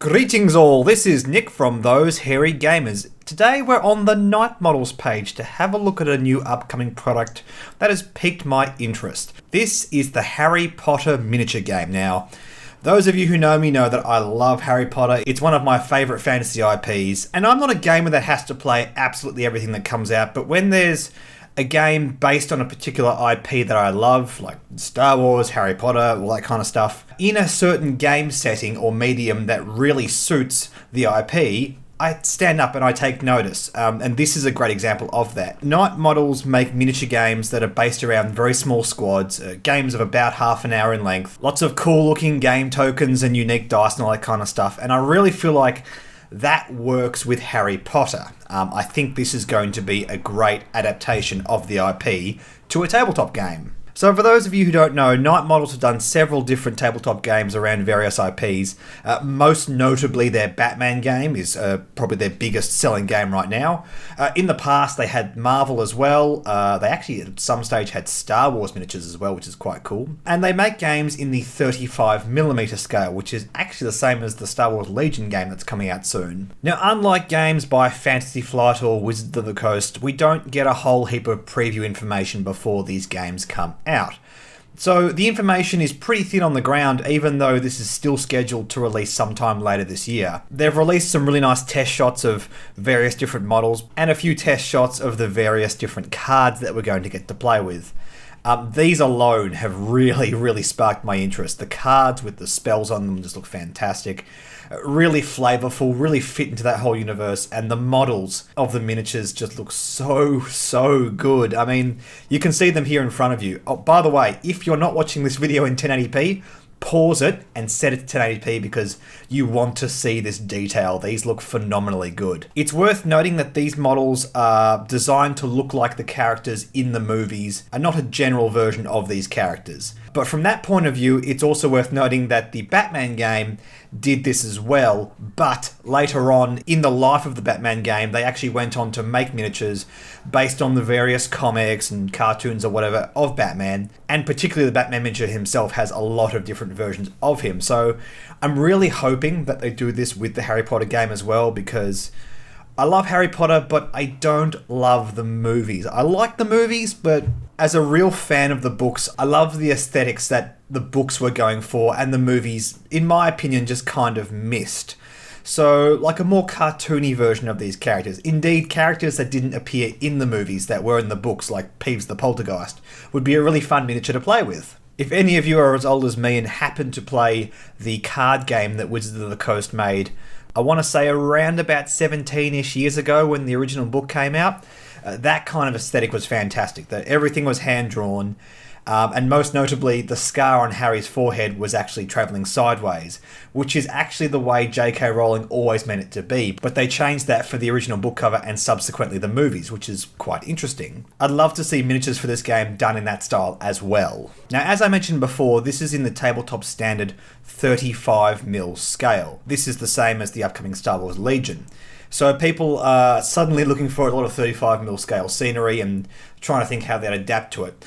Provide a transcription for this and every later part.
Greetings all, this is Nick from Those Hairy Gamers. Today we're on the Knight Models page to have a look at a new upcoming product that has piqued my interest. This is the Harry Potter miniature game. Now, those of you who know me know that I love Harry Potter. It's one of my favourite fantasy IPs, and I'm not a gamer that has to play absolutely everything that comes out, but when there's a game based on a particular IP that I love, like Star Wars, Harry Potter, all that kind of stuff, in a certain game setting or medium that really suits the IP, I stand up and I take notice, and this is a great example of that. Knight Models make miniature games that are based around very small squads, games of about half an hour in length, lots of cool looking game tokens and unique dice and all that kind of stuff, and I really feel like that works with Harry Potter. I think this is going to be a great adaptation of the IP to a tabletop game. So for those of you who don't know, Knight Models have done several different tabletop games around various IPs. Most notably their Batman game is probably their biggest selling game right now. In the past they had Marvel as well. They actually at some stage had Star Wars miniatures as well, which is quite cool. And they make games in the 35mm scale, which is actually the same as the Star Wars Legion game that's coming out soon. Now, unlike games by Fantasy Flight or Wizards of the Coast, we don't get a whole heap of preview information before these games come out. So the information is pretty thin on the ground, even though this is still scheduled to release sometime later this year. They've released some really nice test shots of various different models and a few test shots of the various different cards that we're going to get to play with. These alone have really sparked my interest. The cards with the spells on them just look fantastic. Really flavorful, really fit into that whole universe, and the models of the miniatures just look so good. I mean, you can see them here in front of you. Oh, by the way, if you're not watching this video in 1080p, pause it and set it to 1080p because you want to see this detail. These look phenomenally good. It's worth noting that these models are designed to look like the characters in the movies and not a general version of these characters. But from that point of view, it's also worth noting that the Batman game did this as well, but later on in the life of the Batman game, they actually went on to make miniatures based on the various comics and cartoons or whatever of Batman, and particularly the Batman miniature himself has a lot of different versions of him. So I'm really hoping that they do this with the Harry Potter game as well, because I love Harry Potter, but I don't love the movies. I like the movies, but as a real fan of the books, I love the aesthetics that the books were going for, and the movies, in my opinion, just kind of missed. So, like a more cartoony version of these characters. Indeed, characters that didn't appear in the movies that were in the books, like Peeves the Poltergeist, would be a really fun miniature to play with. If any of you are as old as me and happen to play the card game that Wizards of the Coast made, I want to say around about 17-ish years ago when the original book came out, that kind of aesthetic was fantastic. That everything was hand-drawn, and most notably, the scar on Harry's forehead was actually travelling sideways, which is actually the way J.K. Rowling always meant it to be, but they changed that for the original book cover and subsequently the movies, which is quite interesting. I'd love to see miniatures for this game done in that style as well. Now, as I mentioned before, this is in the tabletop standard 35mm scale. This is the same as the upcoming Star Wars Legion. So people are suddenly looking for a lot of 35mm scale scenery and trying to think how they'd adapt to it.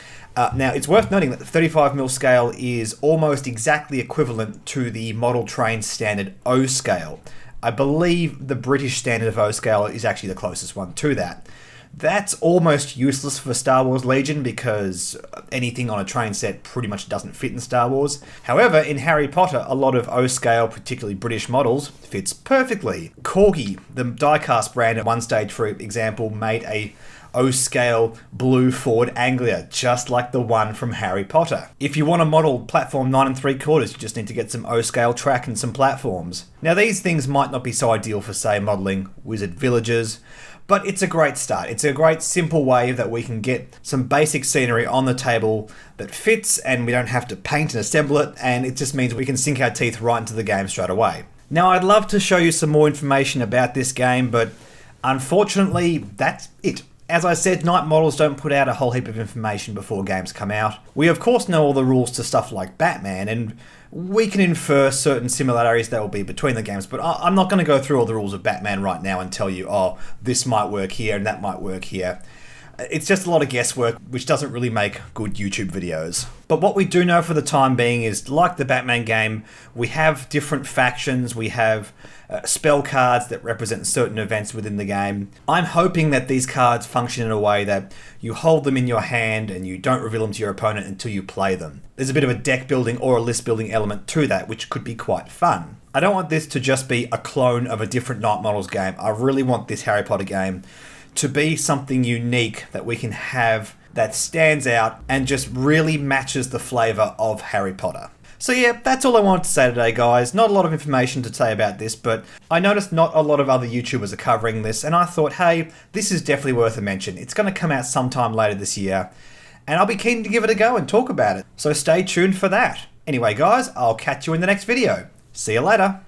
Now, it's worth noting that the 35mm scale is almost exactly equivalent to the Model Train standard O scale. I believe the British standard of O scale is actually the closest one to that. That's almost useless for Star Wars Legion because anything on a train set pretty much doesn't fit in Star Wars. However, in Harry Potter, a lot of O-scale, particularly British models, fits perfectly. Corgi, the diecast brand at one stage, for example, made a O-scale blue Ford Anglia, just like the one from Harry Potter. If you want to model platform 9 3/4, you just need to get some O-scale track and some platforms. Now, these things might not be so ideal for, say, modeling wizard villages, but it's a great start. It's a great simple way that we can get some basic scenery on the table that fits, and we don't have to paint and assemble it, and it just means we can sink our teeth right into the game straight away. Now, I'd love to show you some more information about this game, but unfortunately, that's it. As I said, Knight Models don't put out a whole heap of information before games come out. We of course know all the rules to stuff like Batman, and we can infer certain similarities that will be between the games, but I'm not going to go through all the rules of Batman right now and tell you, oh, this might work here and that might work here. It's just a lot of guesswork, which doesn't really make good YouTube videos. But what we do know for the time being is, like the Batman game, we have different factions, we have spell cards that represent certain events within the game. I'm hoping that these cards function in a way that you hold them in your hand and you don't reveal them to your opponent until you play them. There's a bit of a deck building or a list building element to that, which could be quite fun. I don't want this to just be a clone of a different Night Models game. I really want this Harry Potter game to be something unique that we can have that stands out and just really matches the flavour of Harry Potter. So yeah, that's all I wanted to say today, guys. Not a lot of information to say about this, but I noticed not a lot of other YouTubers are covering this, and I thought, hey, this is definitely worth a mention. It's going to come out sometime later this year, and I'll be keen to give it a go and talk about it. So stay tuned for that. Anyway, guys, I'll catch you in the next video. See you later.